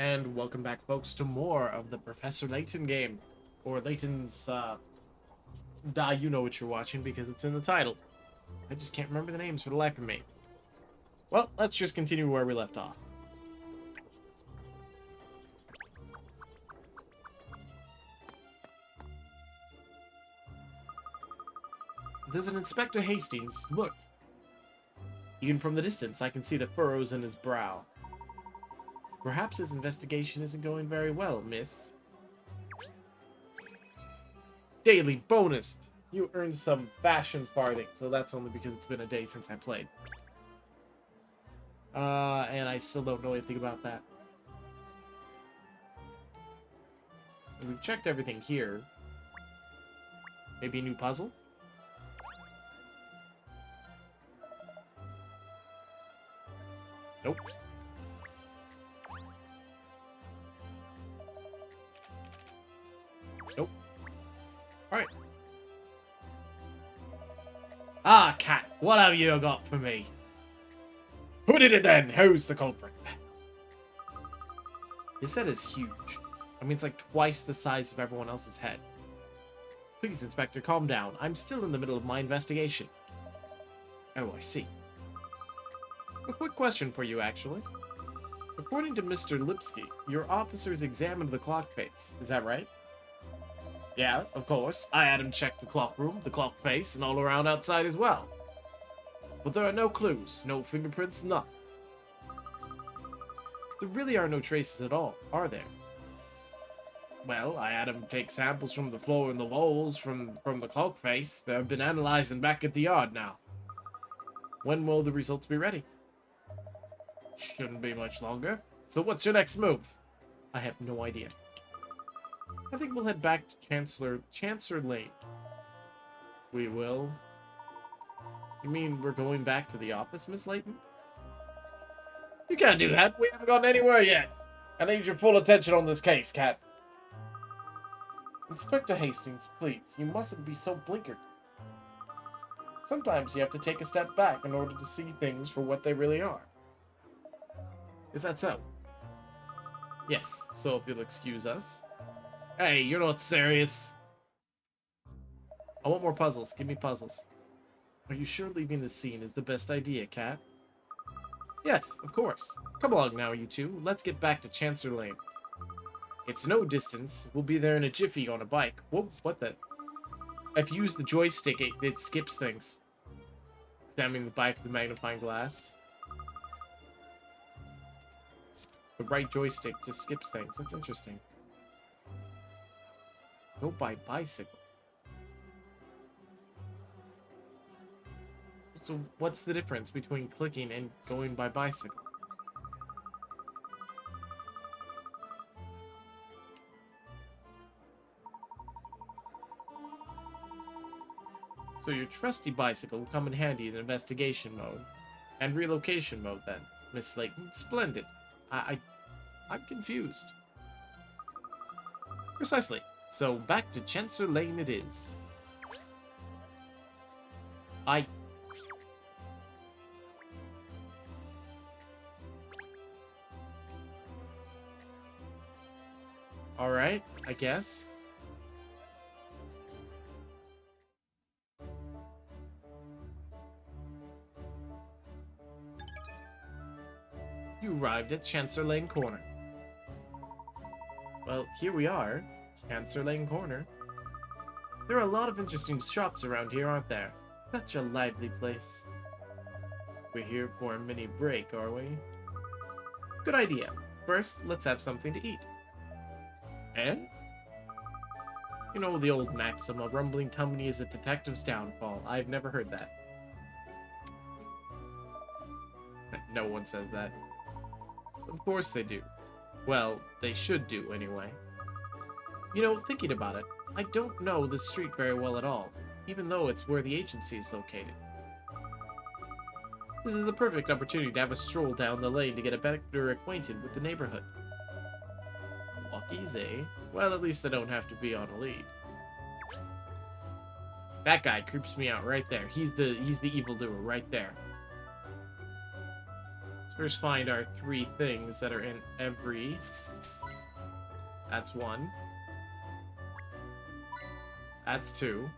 And welcome back, folks, to more of the Professor Layton game. Or Layton's, you know what you're watching because it's in the title. I just can't remember the names for the life of me. Well, let's just continue where we left off. There's an Inspector Hastings. Look. Even from the distance, I can see the furrows in his brow. Perhaps his investigation isn't going very well, miss. Daily bonus! You earned some fashion farthing, so that's only because it's been a day since I played. And I still don't know anything about that. And we've checked everything here. Maybe a new puzzle? Nope. Nope. Alright. Ah, cat, what have you got for me? Who did it then? Who's the culprit? His head is huge. I mean, it's like twice the size of everyone else's head. Please, Inspector, calm down. I'm still in the middle of my investigation. Oh, I see. A quick question for you, actually. According to Mr. Lipsky, your officers examined the clock face. Is that right? Yeah, of course. I had him check the clock room, the clock face, and all around outside as well. But there are no clues, no fingerprints, nothing. There really are no traces at all, are there? Well, I had him take samples from the floor and the walls from the clock face. They've been analyzed and back at the yard now. When will the results be ready? Shouldn't be much longer. So what's your next move? I have no idea. I think we'll head back to Chancellor Lane. We will? You mean we're going back to the office, Miss Layton? You can't do that. We haven't gone anywhere yet. I need your full attention on this case, Cat. Inspector Hastings, please. You mustn't be so blinkered. Sometimes you have to take a step back in order to see things for what they really are. Is that so? Yes, so if you'll excuse us. Hey, you're not serious. I want more puzzles. Give me puzzles. Are you sure leaving the scene is the best idea, Cat? Yes, of course. Come along now, you two. Let's get back to Chancellor Lane. It's no distance. We'll be there in a jiffy on a bike. Whoa, what the? If you use the joystick, it skips things. Examining the bike with the magnifying glass. The right joystick just skips things. That's interesting. Go by bicycle. So what's the difference between clicking and going by bicycle? So your trusty bicycle will come in handy in investigation mode. And relocation mode then, Miss Layton. Splendid. I'm confused. Precisely. So back to Chancellor Lane it is. Alright, I guess. You arrived at Chancellor Lane Corner. Well, here we are. Chancellor Lane Corner. There are a lot of interesting shops around here, aren't there? Such a lively place. We're here for a mini break, are we? Good idea. First, let's have something to eat. And? You know the old maxim, a rumbling tummy is a detective's downfall. I've never heard that. No one says that. Of course they do. Well, they should do, anyway. You know, thinking about it, I don't know this street very well at all, even though it's where the agency is located. This is the perfect opportunity to have a stroll down the lane to get a better acquainted with the neighborhood. Walkies, eh? Well, at least I don't have to be on a lead. That guy creeps me out right there. He's the evildoer right there. Let's first find our 3 things that are in every... That's 1. That's 2.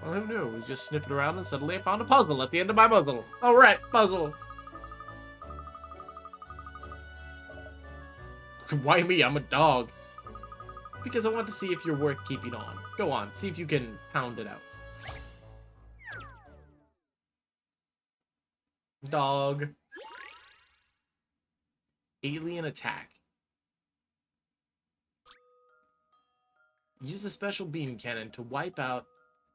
Well, who knew? We just sniffed around and suddenly I found a puzzle at the end of my muzzle. Alright, puzzle. Why me? I'm a dog. Because I want to see if you're worth keeping on. Go on, see if you can pound it out. Dog. Alien attack. Use a special beam cannon to wipe out...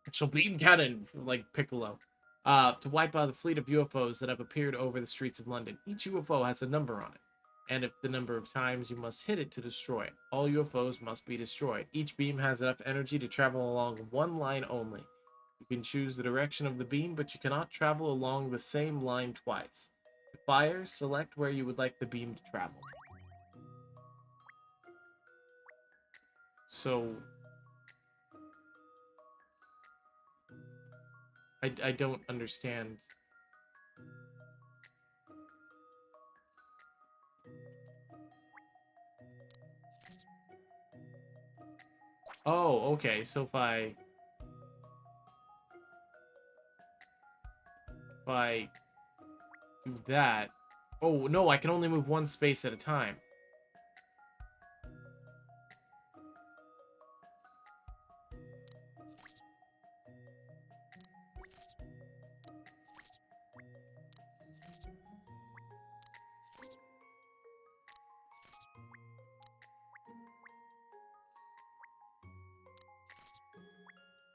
Special beam cannon, like Piccolo. To wipe out the fleet of UFOs that have appeared over the streets of London. Each UFO has a number on it. And if the number of times you must hit it to destroy it. All UFOs must be destroyed. Each beam has enough energy to travel along one line only. You can choose the direction of the beam, but you cannot travel along the same line twice. To fire, select where you would like the beam to travel. So... I don't understand. Oh, okay, so if I do that... Oh, no, I can only move 1 space at a time.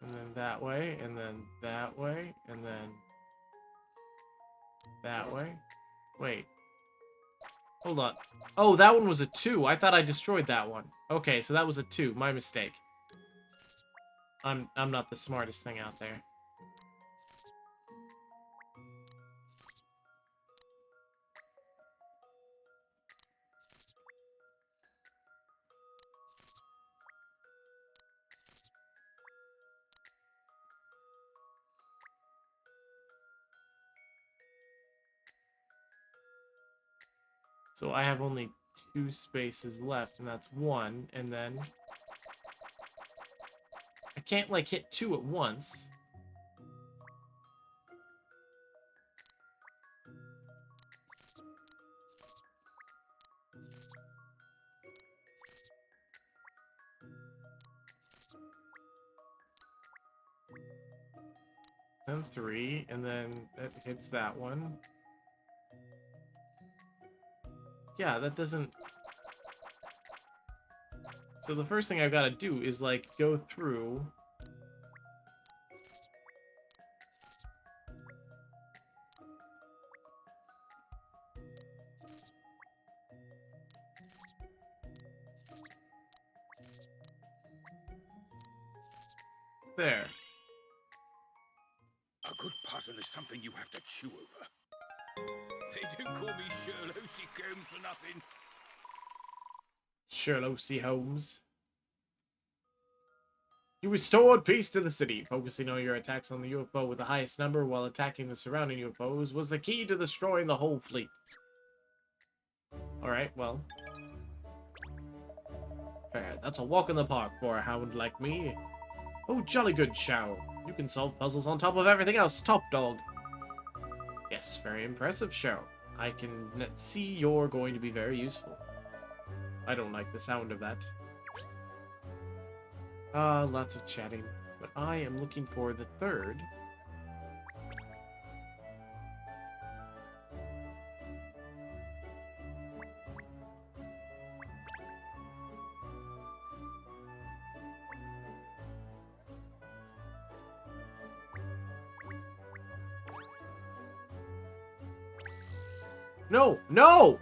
And then that way, and then that way, and then that way. Wait. Hold on. Oh, that one was a 2. I thought I destroyed that one. Okay, so that was a 2. My mistake. I'm not the smartest thing out there. So I have only 2 spaces left, and that's 1, and then... I can't, like, hit 2 at once. Then 3, and then it hits that one. Yeah, that doesn't... So the first thing I've got to do is, like, go through... There. A good puzzle is something you have to chew over. They don't call me Sherlock Holmes for nothing. Sherlock Holmes. You restored peace to the city. Focusing on your attacks on the UFO with the highest number while attacking the surrounding UFOs was the key to destroying the whole fleet. Alright, well. That's a walk in the park for a hound like me. Oh, jolly good, Shao. You can solve puzzles on top of everything else, top dog. Yes, very impressive, Shao. I can see you're going to be very useful. I don't like the sound of that. Lots of chatting. But I am looking for the 3rd. No! No!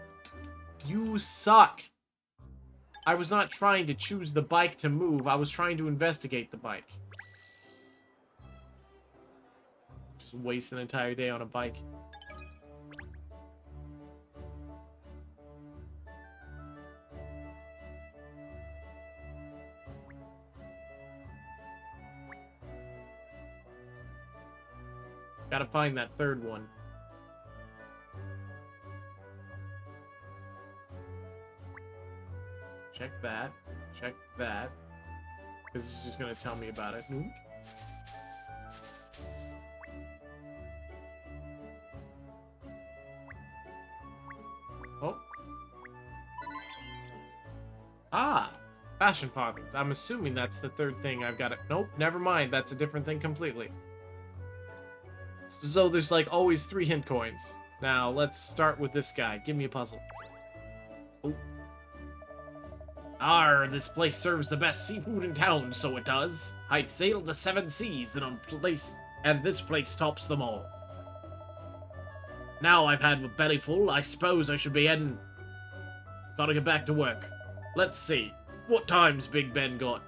You suck. I was not trying to choose the bike to move. I was trying to investigate the bike. Just waste an entire day on a bike. Gotta find that third one. Check that. Check that. Because it's just gonna tell me about it. Nope. Oh. Ah! Fashion farthings. I'm assuming that's the third thing I've got it. Nope, never mind. That's a different thing completely. So there's like always 3 hint coins. Now let's start with this guy. Give me a puzzle. Oh. Arr, this place serves the best seafood in town, so it does. I've sailed the 7 seas and this place tops them all. Now I've had a belly full, I suppose I should be heading. Gotta get back to work. Let's see. What time's Big Ben got?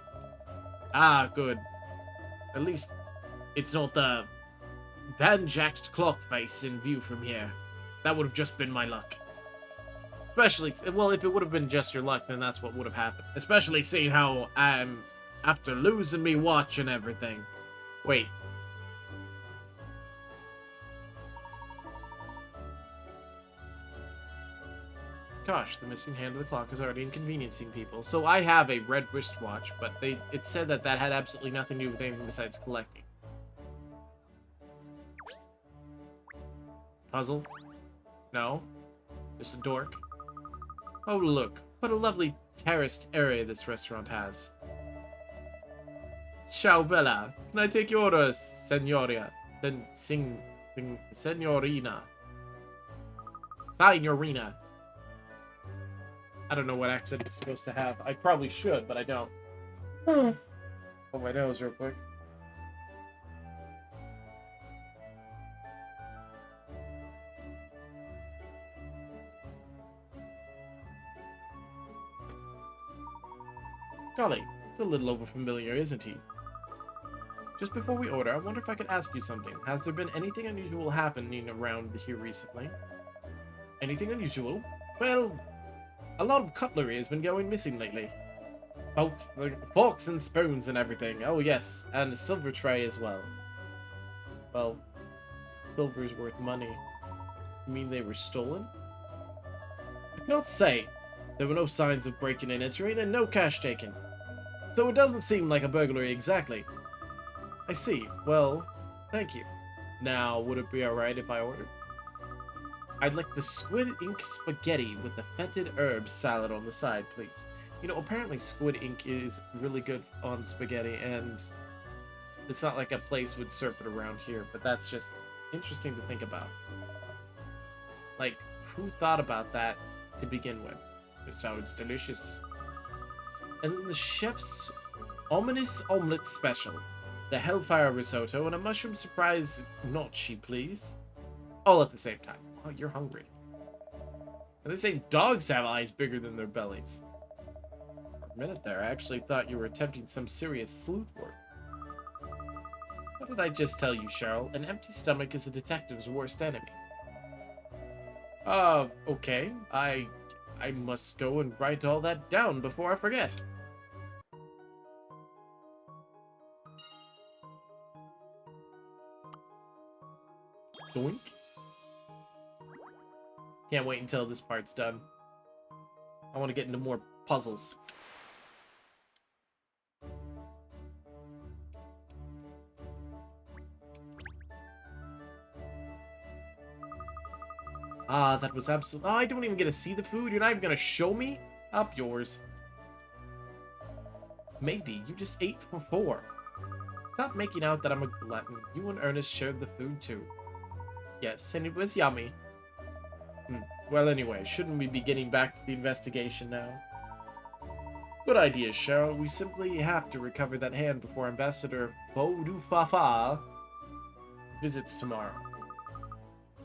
Ah, good. At least it's not the banjaxed clock face in view from here. That would have just been my luck. Especially, well, if it would have been just your luck, then that's what would have happened. Especially seeing how I'm after losing me watch and everything. Wait. Gosh, the missing hand of the clock is already inconveniencing people. So I have a red wristwatch, but it said that had absolutely nothing to do with anything besides collecting. Puzzle? No. Just a dork. Oh, look. What a lovely terraced area this restaurant has. Ciao, Bella. Can I take your order, Senorita? Senorina. Signorina. I don't know what accent it's supposed to have. I probably should, but I don't. Oh, my nose real quick. Golly, it's a little overfamiliar, isn't he? Just before we order, I wonder if I could ask you something. Has there been anything unusual happening around here recently? Anything unusual? Well, a lot of cutlery has been going missing lately. Forks and spoons and everything. Oh yes, and a silver tray as well. Well, silver's worth money. You mean they were stolen? I cannot say. There were no signs of breaking and entering and no cash taken. So it doesn't seem like a burglary exactly. I see. Well, thank you. Now, would it be alright if I ordered? I'd like the squid ink spaghetti with the fetid herbs salad on the side, please. You know, apparently squid ink is really good on spaghetti, and it's not like a place would serve it around here, but that's just interesting to think about. Like, who thought about that to begin with? It sounds delicious. And then the chef's ominous omelette special. The hellfire risotto and a mushroom surprise gnocchi, please. All at the same time. Oh, you're hungry. And they say dogs have eyes bigger than their bellies. For a minute there, I actually thought you were attempting some serious sleuth work. What did I just tell you, Cheryl? An empty stomach is a detective's worst enemy. Okay. I must go and write all that down before I forget. Doink. Can't wait until this part's done. I want to get into more puzzles. Ah, that was absolute. Oh, I don't even get to see the food. You're not even gonna show me? Up yours. Maybe you just ate for 4. Stop making out that I'm a glutton. You and Ernest shared the food too. Yes, and it was yummy. Well, anyway, shouldn't we be getting back to the investigation now? Good idea, Cheryl. We simply have to recover that hand before Ambassador Bodufafa visits tomorrow.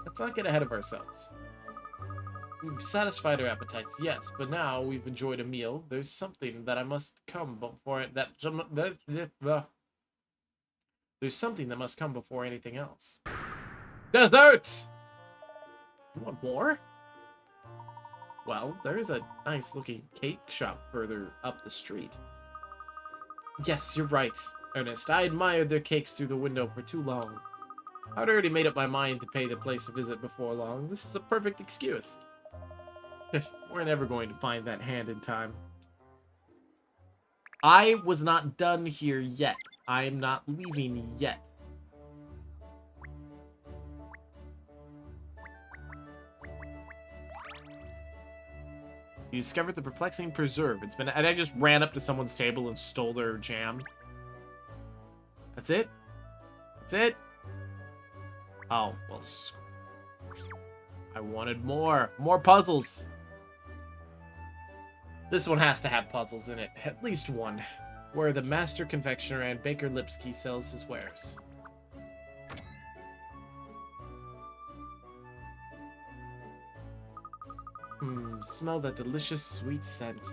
Let's not get ahead of ourselves. We've satisfied our appetites, yes, but now we've enjoyed a meal. There's something that must come before anything else. Dessert! You want more? Well, there's a nice-looking cake shop further up the street. Yes, you're right, Ernest. I admired their cakes through the window for too long. I'd already made up my mind to pay the place a visit before long. This is a perfect excuse. We're never going to find that hand in time. I was not done here yet. I am not leaving yet. You discovered the perplexing preserve. It's been... And I just ran up to someone's table and stole their jam. That's it? That's it? Oh, well... I wanted more. More puzzles. This one has to have puzzles in it. At least one. Where the master confectioner and Baker Lipsky sells his wares. Smell that delicious sweet scent.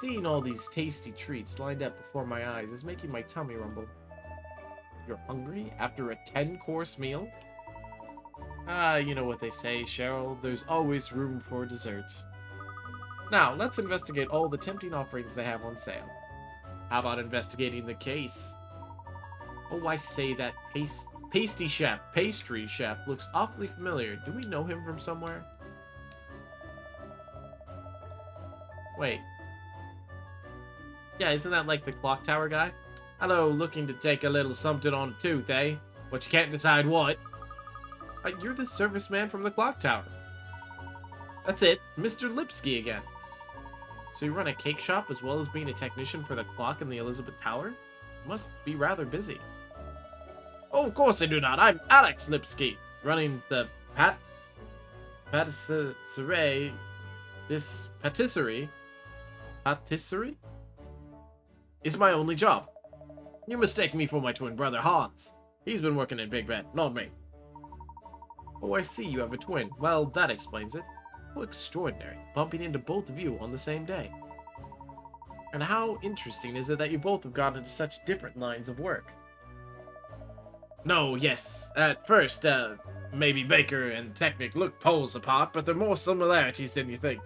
Seeing all these tasty treats lined up before my eyes is making my tummy rumble. You're hungry after a 10-course meal? Ah, you know what they say, Cheryl. There's always room for dessert. Now, let's investigate all the tempting offerings they have on sale. How about investigating the case? Oh, I say that pastry chef looks awfully familiar. Do we know him from somewhere? Wait. Yeah, isn't that like the clock tower guy? Hello, looking to take a little something on a tooth, eh? But you can't decide what. You're the serviceman from the clock tower. That's it, Mr. Lipsky again. So you run a cake shop as well as being a technician for the clock in the Elizabeth Tower? You must be rather busy. Oh, of course I do not. I'm Alex Lipsky, running the patisserie. This patisserie is my only job. You mistake me for my twin brother Hans. He's been working in Big Ben, not me. Oh, I see you have a twin. Well, that explains it. How extraordinary, bumping into both of you on the same day. And how interesting is it that you both have gone into such different lines of work? No, yes. At first, maybe Baker and Technic look poles apart, but there are more similarities than you think.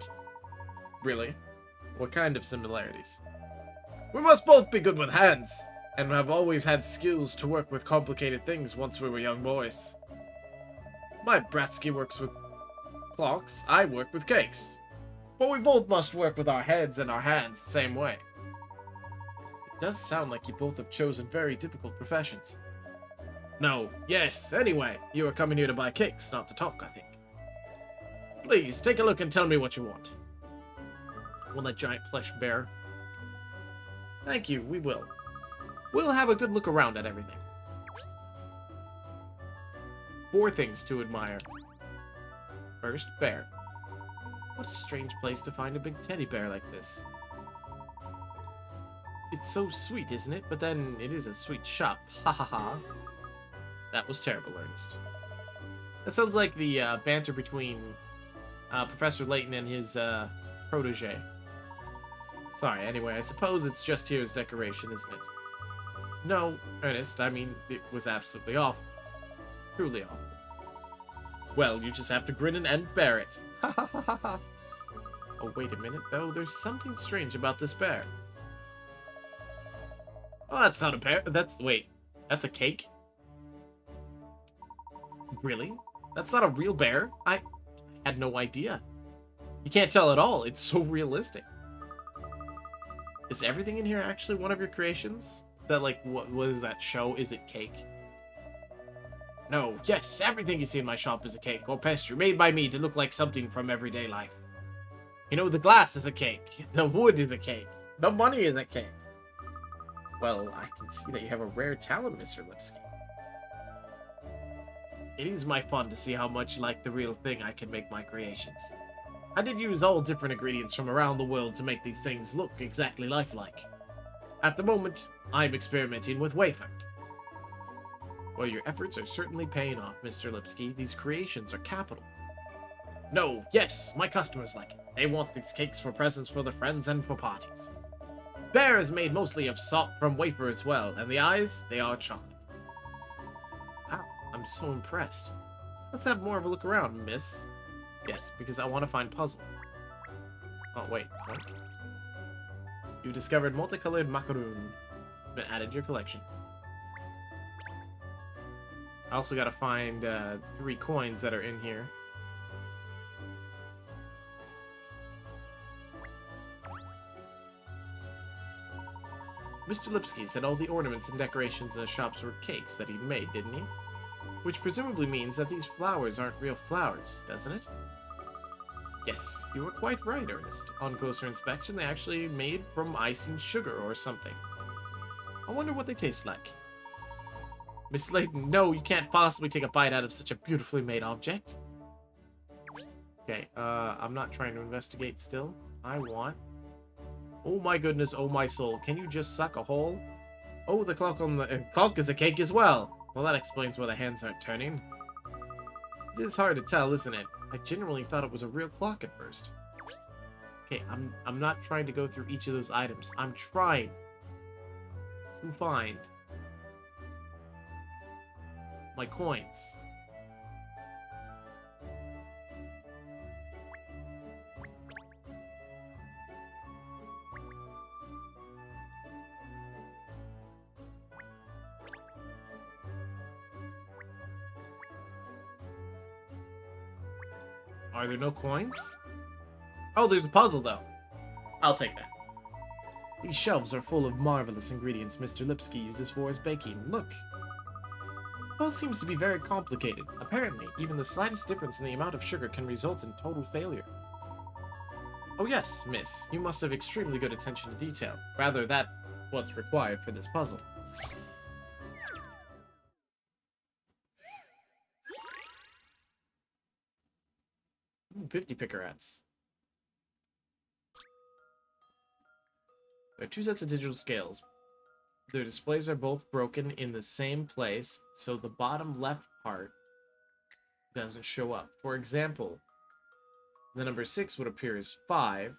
Really? What kind of similarities? We must both be good with hands, and have always had skills to work with complicated things once we were young boys. My Bratsky works with clocks, I work with cakes. But we both must work with our heads and our hands the same way. It does sound like you both have chosen very difficult professions. No, yes, anyway, you are coming here to buy cakes, not to talk, I think. Please, take a look and tell me what you want. Want that giant plush bear? Thank you, we will. We'll have a good look around at everything. 4 things to admire. First, bear. What a strange place to find a big teddy bear like this. It's so sweet, isn't it? But then it is a sweet shop. Ha ha ha. That was terrible, Ernest. That sounds like the banter between Professor Layton and his protege. Sorry, anyway, I suppose it's just here as decoration, isn't it? No, Ernest, I mean, it was absolutely awful. Truly awful. Well, you just have to grin and bear it. Ha ha ha ha ha. Oh, wait a minute, though. There's something strange about this bear. Oh, that's not a bear. Wait, that's a cake? Really? That's not a real bear? I had no idea. You can't tell at all. It's so realistic. Is everything in here actually one of your creations? That, like, what is that show? Is it cake? No, yes, everything you see in my shop is a cake or pastry made by me to look like something from everyday life. You know, the glass is a cake. The wood is a cake. The money is a cake. Well, I can see that you have a rare talent, Mr. Lipsky. It is my fun to see how much like the real thing I can make my creations. I did use all different ingredients from around the world to make these things look exactly lifelike. At the moment, I'm experimenting with wafer. Well, your efforts are certainly paying off, Mr. Lipsky. These creations are capital. No, yes, my customers like it. They want these cakes for presents for their friends and for parties. Bear is made mostly of salt from wafer as well, and the eyes, they are chocolate. Wow, I'm so impressed. Let's have more of a look around, miss. Yes, because I want to find puzzle. Oh, wait, what? You discovered multicolored macaroon. Been added to your collection. I also gotta find 3 coins that are in here. Mr. Lipsky said all the ornaments and decorations in the shops were cakes that he'd made, didn't he? Which presumably means that these flowers aren't real flowers, doesn't it? Yes, you were quite right, Ernest. On closer inspection, they actually made from icing sugar or something. I wonder what they taste like. Miss Layton, no, you can't possibly take a bite out of such a beautifully made object. Okay, I'm not trying to investigate still. I want... Oh my goodness, oh my soul. Can you just suck a hole? Oh, the clock on the... clock is a cake as well. Well, that explains why the hands aren't turning. It is hard to tell, isn't it? I genuinely thought it was a real clock at first. Okay, I'm not trying to go through each of those items. I'm trying to find my coins. Are there no coins? Oh, there's a puzzle, though. I'll take that. These shelves are full of marvelous ingredients Mr. Lipsky uses for his baking. Look. It all seems to be very complicated. Apparently, even the slightest difference in the amount of sugar can result in total failure. Oh yes, miss. You must have extremely good attention to detail. Rather, that's what's required for this puzzle. 50 pickerats. There are 2 sets of digital scales. Their displays are both broken in the same place, so the bottom left part doesn't show up. For example, the number 6 would appear as 5.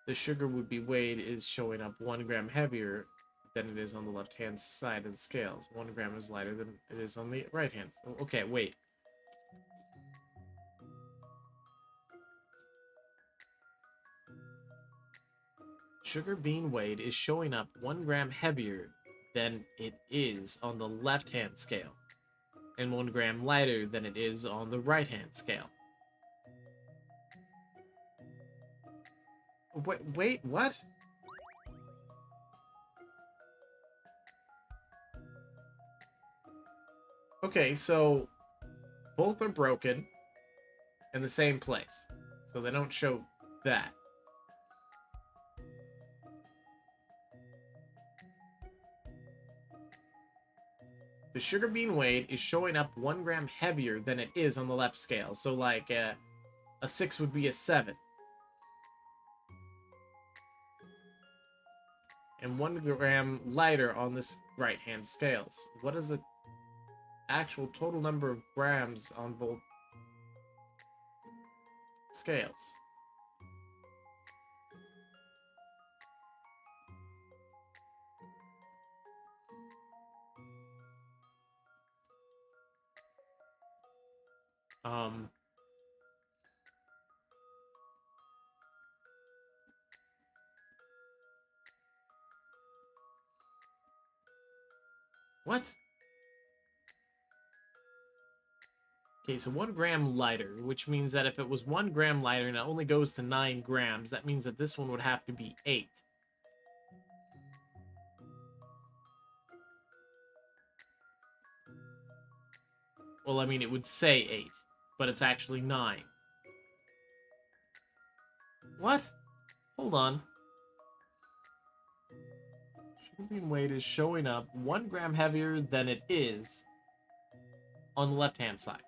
The sugar would be weighed is showing up 1 gram heavier than it is on the left-hand side of the scales. 1 gram is lighter than it is on the right-hand. Okay, wait. Sugar being weighed is showing up 1 gram heavier than it is on the left-hand scale, and 1 gram lighter than it is on the right-hand scale. Wait, what? Okay, so both are broken in the same place, so they don't show that. The sugar being weighed is showing up 1 gram heavier than it is on the left scale. So, like, a 6 would be a 7. And 1 gram lighter on this right-hand scales. What is the actual total number of grams on both scales? What? Okay, so 1 gram lighter, which means that if it was 1 gram lighter and it only goes to 9 grams, that means that this one would have to be 8. Well, I mean, it would say 8, but it's actually 9. What? Hold on. Sugar bean weight is showing up 1 gram heavier than it is on the left-hand side.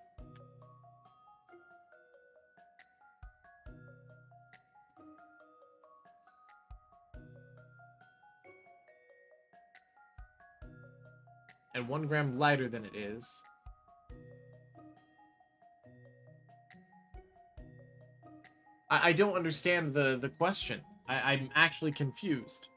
And 1 gram lighter than it is. I don't understand the question. I'm actually confused.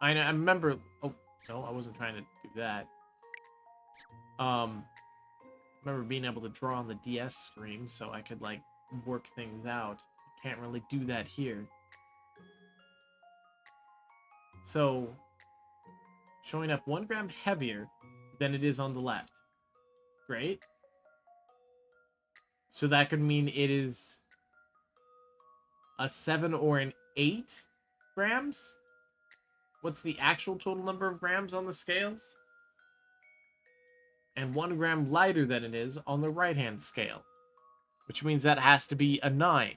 I remember... Oh, no, I wasn't trying to do that. I remember being able to draw on the DS screen so I could, like, work things out. Can't really do that here. So, showing up 1 gram heavier than it is on the left. Great. So that could mean it is a 7 or an 8 grams? What's the actual total number of grams on the scales? And 1 gram lighter than it is on the right-hand scale. Which means that has to be a 9.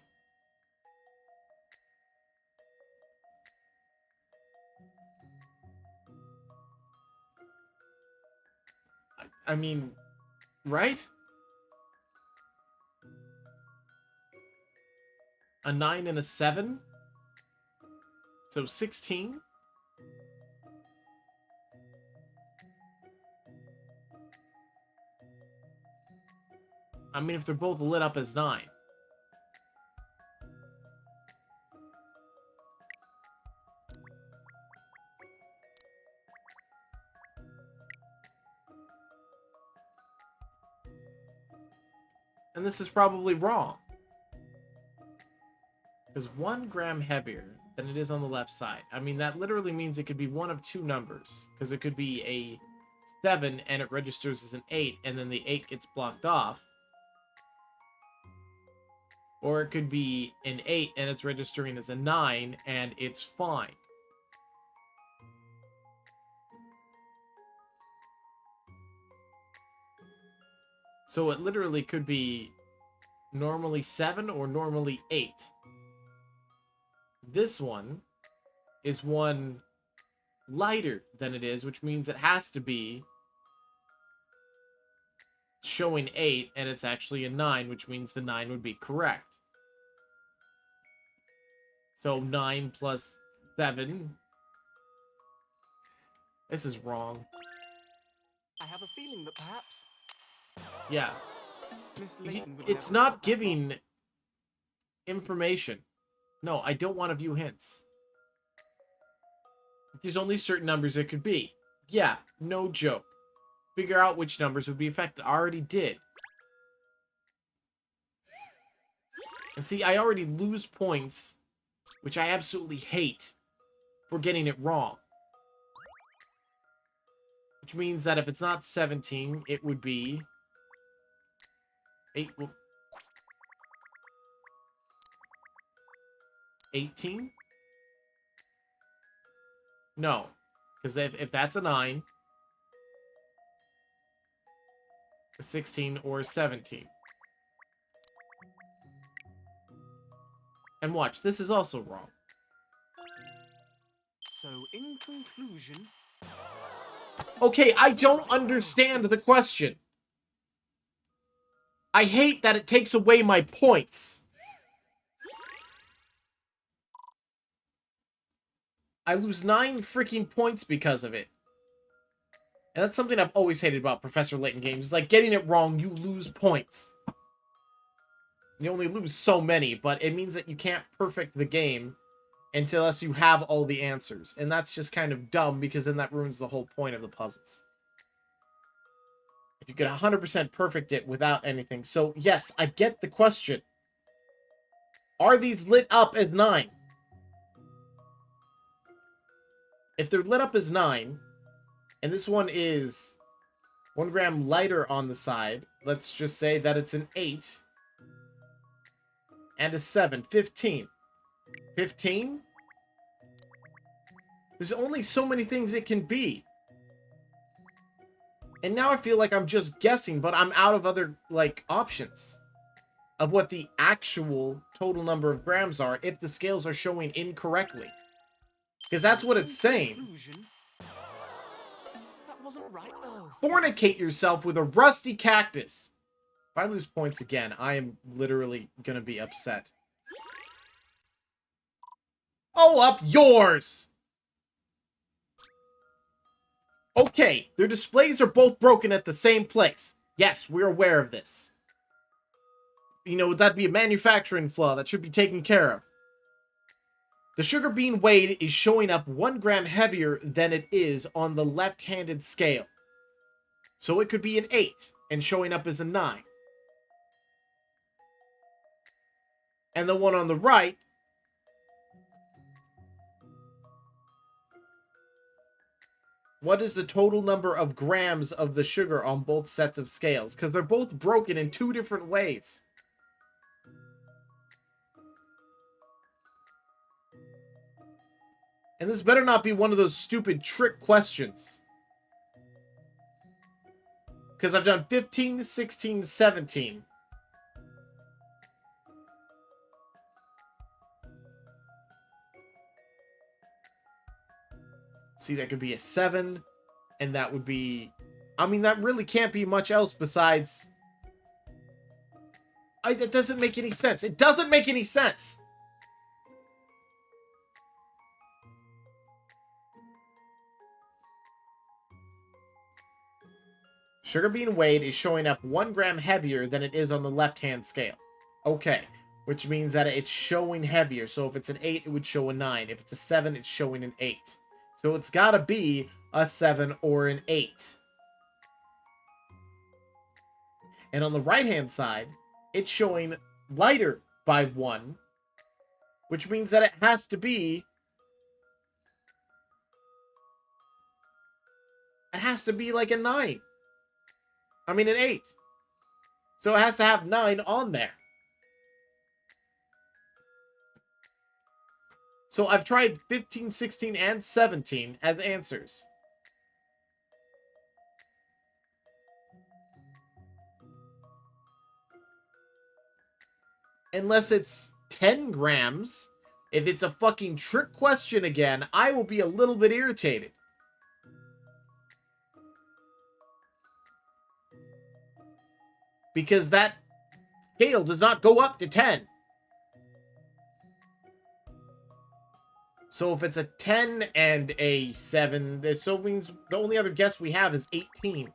I mean, right? A 9 and a 7? So 16? I mean, if they're both lit up as 9. And this is probably wrong. Because 1 gram heavier than it is on the left side. I mean, that literally means it could be one of 2 numbers. Because it could be a 7 and it registers as an 8, and then the 8 gets blocked off. Or it could be an 8 and it's registering as a 9 and it's fine. So it literally could be normally 7 or normally 8. This one is one lighter than it is, which means it has to be showing 8, and it's actually a 9, which means the 9 would be correct. So 9 plus 7. This is wrong. I have a feeling that perhaps... Yeah. Miss Layton would It's never have not got that giving information. No, I don't want to view hints. There's only certain numbers it could be. Yeah, no joke. Figure out which numbers would be affected. I already did. And see, I already lose points, which I absolutely hate, for getting it wrong. Which means that if it's not 17, it would be 8. 18? No. Because if that's a 9, a 16, or a 17. And watch, this is also wrong. So, in conclusion... Okay, I don't understand the question. I hate that it takes away my points. I lose 9 freaking points because of it. And that's something I've always hated about Professor Layton games. It's like, getting it wrong, you lose points. You only lose so many, but it means that you can't perfect the game unless you have all the answers. And that's just kind of dumb, because then that ruins the whole point of the puzzles. If you could 100% perfect it without anything. So, yes, I get the question. Are these lit up as 9? If they're lit up as 9, and this one is 1 gram lighter on the side, let's just say that it's an 8 and a 7. 15. 15? There's only so many things it can be. And now I feel like I'm just guessing, but I'm out of other, like, options of what the actual total number of grams are if the scales are showing incorrectly. Because that's what it's saying. That wasn't right. Oh, Fornicate yourself with a rusty cactus. If I lose points again, I am literally going to be upset. Oh, up yours! Okay, their displays are both broken at the same place. Yes, we're aware of this. You know, that'd be a manufacturing flaw that should be taken care of. The sugar bean weighed is showing up 1 gram heavier than it is on the left-handed scale. So it could be an 8 and showing up as a 9. And the one on the right what is the total number of grams of the sugar on both sets of scales? Because they're both broken in two different ways. And this better not be one of those stupid trick questions. Because I've done 15, 16, 17. See, that could be a 7. And that would be... I mean, that really can't be much else besides... That doesn't make any sense. It doesn't make any sense! Sugar being weighed is showing up 1 gram heavier than it is on the left-hand scale. Okay, which means that it's showing heavier. So if it's an 8, it would show a 9. If it's a 7, it's showing an 8. So it's got to be a 7 or an 8. And on the right-hand side, it's showing lighter by 1, which means that it has to be... It has to be like a 9. I mean, an 8. So it has to have 9 on there. So I've tried 15, 16, and 17 as answers. Unless it's 10 grams. If it's a fucking trick question again, I will be a little bit irritated. Because that scale does not go up to 10. So if it's a 10 and a 7, it so means the only other guess we have is 18.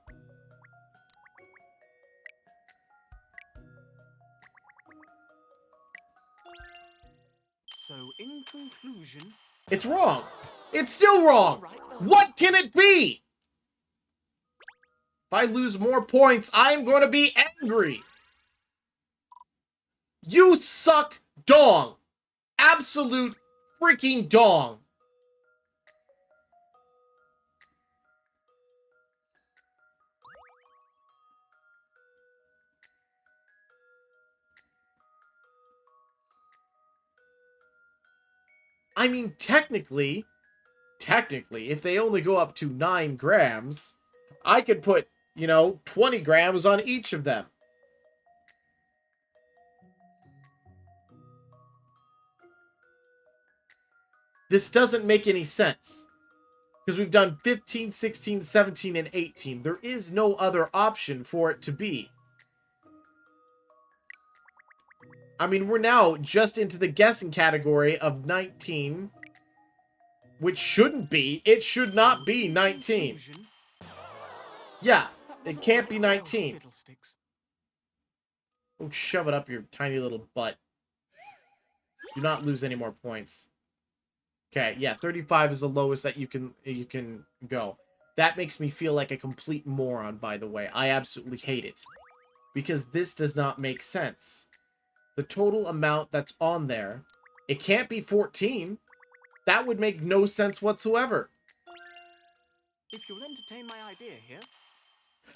So, in conclusion... It's wrong. It's still wrong. What can it be? If I lose more points, I'm going to be angry. You suck dong. Absolute freaking dong. I mean, technically, if they only go up to 9 grams, I could put, 20 grams on each of them. This doesn't make any sense. Because we've done 15, 16, 17, and 18. There is no other option for it to be. I mean, we're now just into the guessing category of 19. Which shouldn't be. It should not be 19. Yeah, it can't be 19. Oh, shove it up your tiny little butt. Do not lose any more points. Okay, yeah, 35 is the lowest that you can go. That makes me feel like a complete moron, by the way. I absolutely hate it. Because this does not make sense. The total amount that's on there, it can't be 14. That would make no sense whatsoever. If you'll entertain my idea here...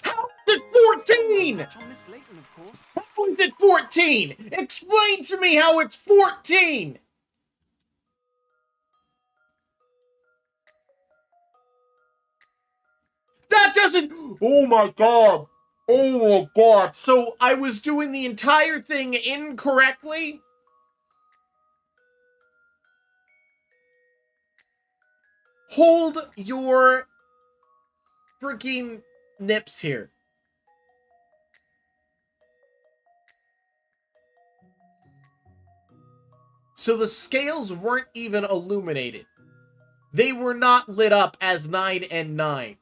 How is it 14? On Miss Layton, of course. How is it 14? Explain to me how it's 14! That doesn't... Oh my god. Oh my god. So I was doing the entire thing incorrectly? Hold your freaking nips here. So the scales weren't even illuminated. They were not lit up as 9 and 9.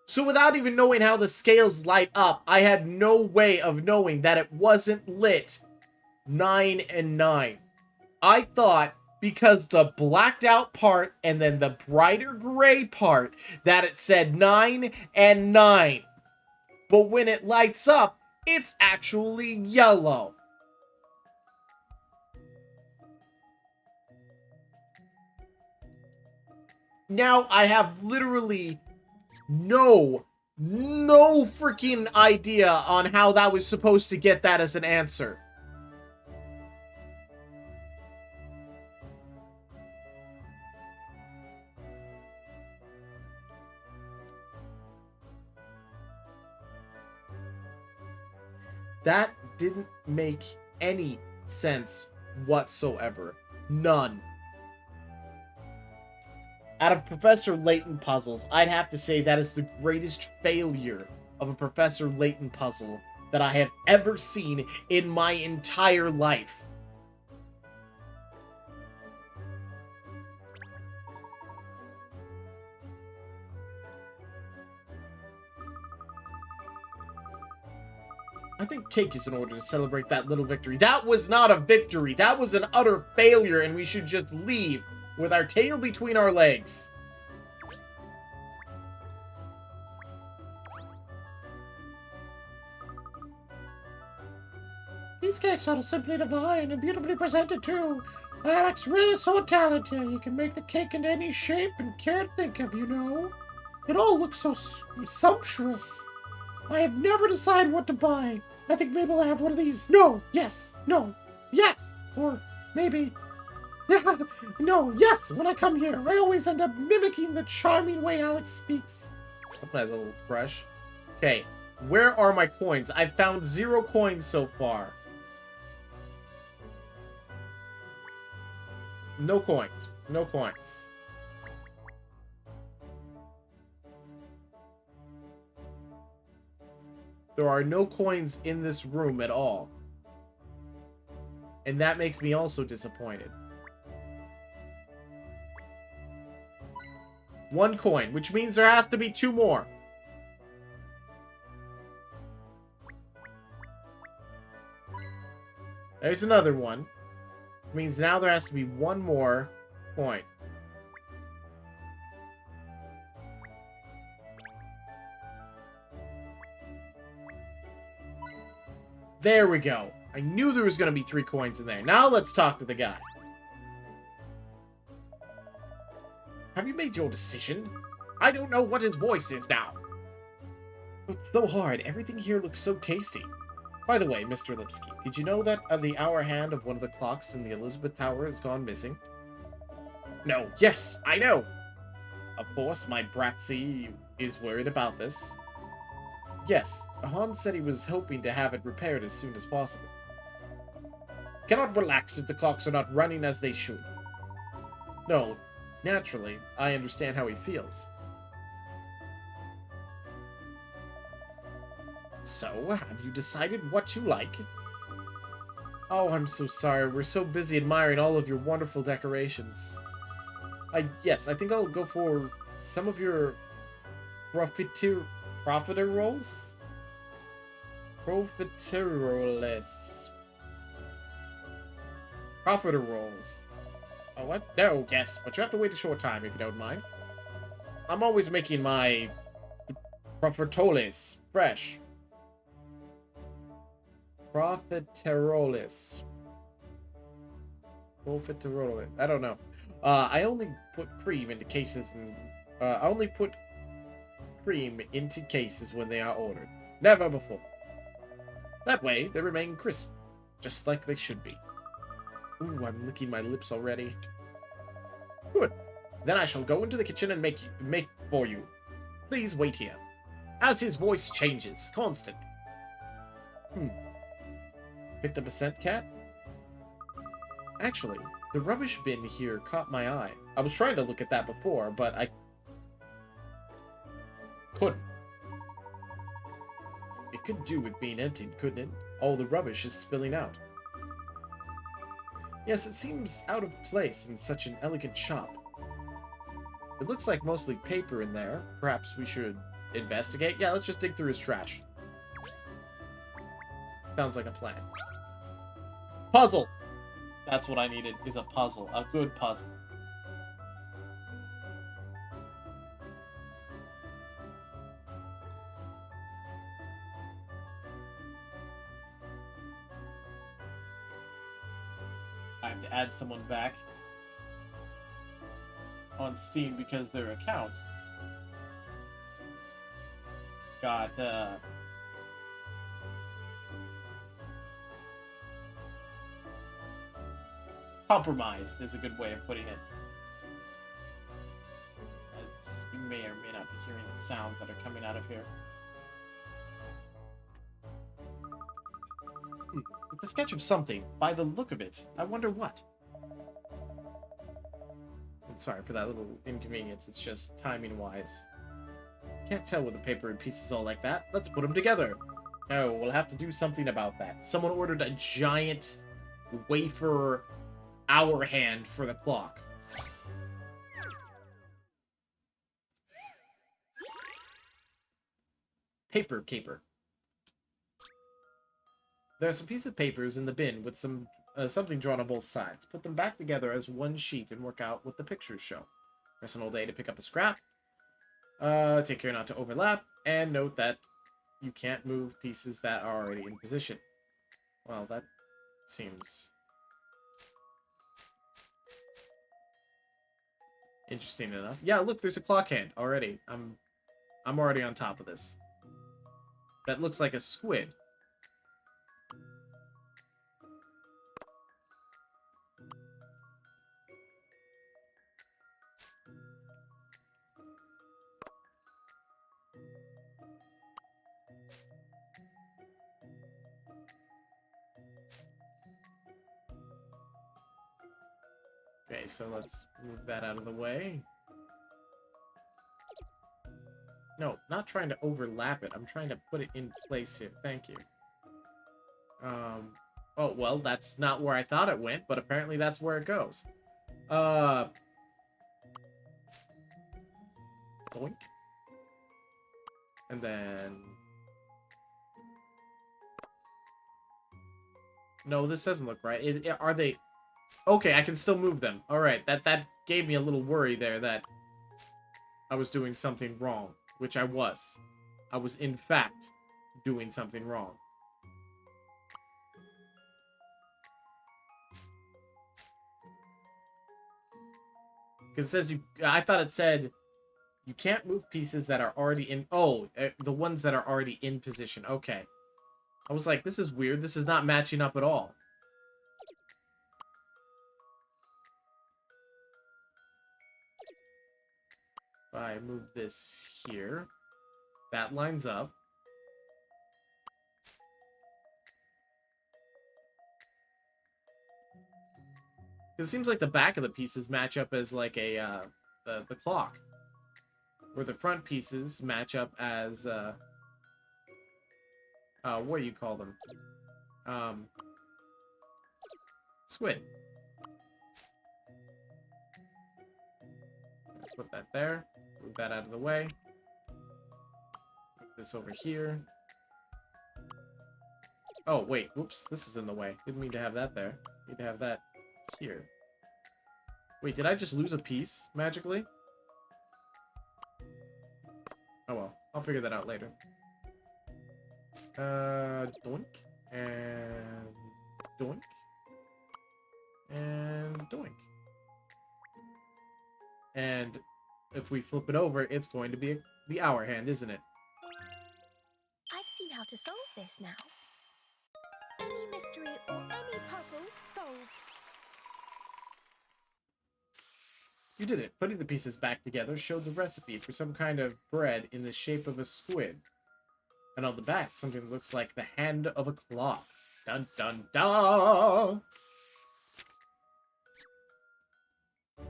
So without even knowing how the scales light up, I had no way of knowing that it wasn't lit 9 and 9. I thought because the blacked out part and then the brighter gray part that it said 9 and 9. but when it lights up, it's actually yellow. Now I have literally no freaking idea on how that was supposed to get that as an answer. That didn't make any sense whatsoever. None. Out of Professor Layton puzzles, I'd have to say that is the greatest failure of a Professor Layton puzzle that I have ever seen in my entire life. I think cake is in order to celebrate that little victory. That was not a victory. That was an utter failure, and we should just leave with our tail between our legs. These cakes are simply divine and beautifully presented too. Alex really is so talented. He can make the cake into any shape and care to think of, you know. It all looks so sumptuous. I have never decided what to buy. I think maybe I'll have one of these. No, yes, no, yes, or maybe, yeah, no, yes, when I come here. I always end up mimicking the charming way Alex speaks. Sometimes a little fresh. Okay, where are my coins? I've found 0 coins so far. No coins. No coins. There are no coins in this room at all. And that makes me also disappointed. 1 coin, which means there has to be 2 more. There's another one. Which means now there has to be 1 more coin. There we go. I knew there was going to be 3 coins in there. Now let's talk to the guy. Have you made your decision? I don't know what his voice is now. It's so hard. Everything here looks so tasty. By the way, Mr. Lipsky, did you know that the hour hand of one of the clocks in the Elizabeth Tower has gone missing? No, yes, I know. Of course, my Bratsy is worried about this. Yes, Hans said he was hoping to have it repaired as soon as possible. Cannot relax if the clocks are not running as they should. No, naturally, I understand how he feels. So, have you decided what you like? Oh, I'm so sorry. We're so busy admiring all of your wonderful decorations. Yes, I think I'll go for some of your profiteroles? Profiteroles. Oh, what? No, yes, but you have to wait a short time if you don't mind. I'm always making my profiteroles fresh. Profiteroles. Profiteroles. I don't know. I only put cream into cases and I only put cream into cases when they are ordered. Never before. That way, they remain crisp, just like they should be. Ooh, I'm licking my lips already. Good. Then I shall go into the kitchen and make for you. Please wait here. As his voice changes constantly. Picked up a scent cat? Actually, the rubbish bin here caught my eye. I was trying to look at that before, but I couldn't. It could do with being emptied, couldn't it? All the rubbish is spilling out. Yes, it seems out of place in such an elegant shop. It looks like mostly paper in there. Perhaps we should investigate? Yeah, let's just dig through his trash. Sounds like a plan. Puzzle! That's what I needed, is a puzzle. A good puzzle. have to add someone back on Steam because their account got compromised is a good way of putting it. You may or may not be hearing the sounds that are coming out of here. It's a sketch of something, by the look of it. I wonder what. And sorry for that little inconvenience, it's just timing-wise. Can't tell with the paper in pieces all like that. Let's put them together. No, we'll have to do something about that. Someone ordered a giant wafer hour hand for the clock. Paper caper. There are some pieces of papers in the bin with some something drawn on both sides. Put them back together as one sheet and work out what the pictures show. Press an old A to pick up a scrap. Take care not to overlap, and note that you can't move pieces that are already in position. Well, that seems interesting enough. Yeah, look, there's a clock hand already. I'm already on top of this. That looks like a squid. Okay, so let's move that out of the way. No, not trying to overlap it. I'm trying to put it in place here. Thank you. Oh, well, that's not where I thought it went, but apparently that's where it goes. Boink. And then... No, this doesn't look right. Are they... Okay, I can still move them. Alright, that gave me a little worry there that I was doing something wrong. Which I was. I was, in fact, doing something wrong. Because it says you... I thought it said you can't move pieces that are already in... Oh, the ones that are already in position. Okay. I was like, this is weird. This is not matching up at all. If I move this here, that lines up. It seems like the back of the pieces match up as like a the clock, where the front pieces match up as what do you call them? Squid. Put that there. Move that out of the way. Put this over here. Oh, wait. Whoops. This is in the way. Didn't mean to have that there. Need to have that here. Wait, did I just lose a piece magically? Oh well. I'll figure that out later. Doink. And doink. And doink. And if we flip it over, it's going to be the hour hand, isn't it? I've seen how to solve this now. Any mystery or any puzzle solved. You did it. Putting the pieces back together showed the recipe for some kind of bread in the shape of a squid. And on the back, something that looks like the hand of a clock. Dun dun dun!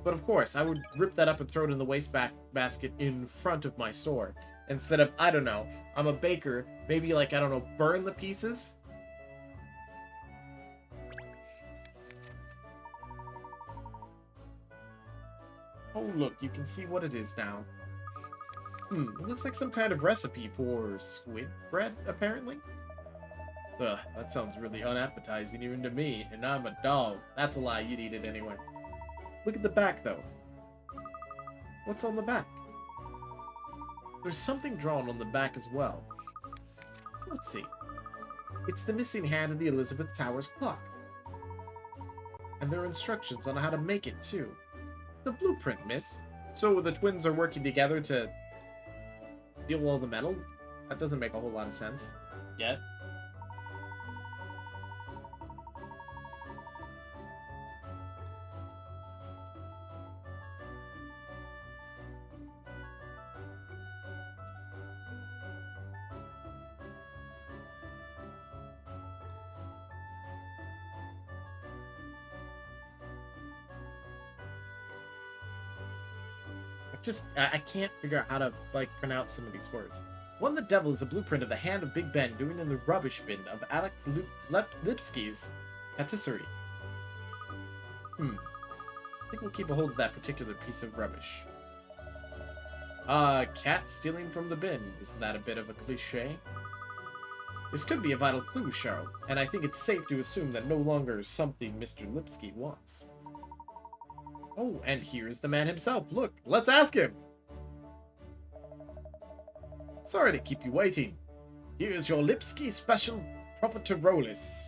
But of course, I would rip that up and throw it in the wastebasket in front of my store. Instead of, I don't know, I'm a baker, maybe like, I don't know, burn the pieces? Oh look, you can see what it is now. It looks like some kind of recipe for squid bread, apparently. Ugh, that sounds really unappetizing even to me, and I'm a dog. That's a lie, you'd eat it anyway. Look at the back, though. What's on the back? There's something drawn on the back as well. Let's see. It's the missing hand of the Elizabeth Towers clock. And there are instructions on how to make it, too. The blueprint, miss. So the twins are working together to steal all the metal? That doesn't make a whole lot of sense. Yet. I can't figure out how to, like, pronounce some of these words. One the Devil is a blueprint of the hand of Big Ben doing in the rubbish bin of Alex Lipsky's patisserie. I think we'll keep a hold of that particular piece of rubbish. Cat stealing from the bin. Isn't that a bit of a cliche? This could be a vital clue, Cheryl, and I think it's safe to assume that no longer is something Mr. Lipsky wants. Oh, and here's the man himself. Look, let's ask him. Sorry to keep you waiting. Here's your Lipsky special profiteroles.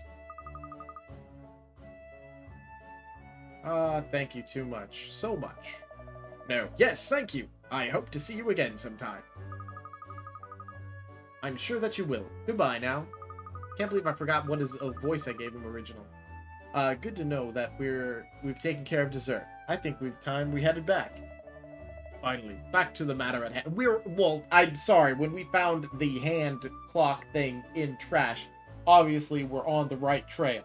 Thank you too much. So much. No, yes, thank you. I hope to see you again sometime. I'm sure that you will. Goodbye now. Can't believe I forgot what his voice I gave him original. Good to know that we've taken care of dessert. I think we headed back. Finally, back to the matter at hand. Well, I'm sorry, when we found the hand clock thing in trash, obviously we're on the right trail.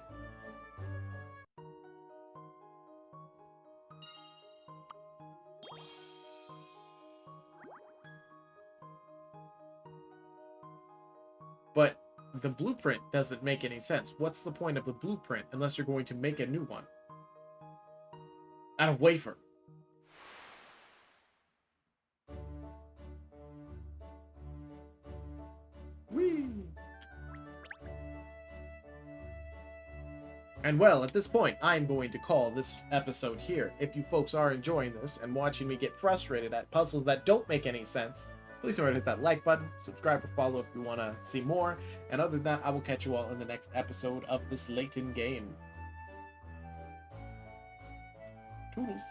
But the blueprint doesn't make any sense. What's the point of the blueprint unless you're going to make a new one? Out of wafer. Whee! And well, at this point, I'm going to call this episode here. If you folks are enjoying this and watching me get frustrated at puzzles that don't make any sense, please remember to hit that like button, subscribe or follow if you want to see more. And other than that, I will catch you all in the next episode of this Layton game. Toodles.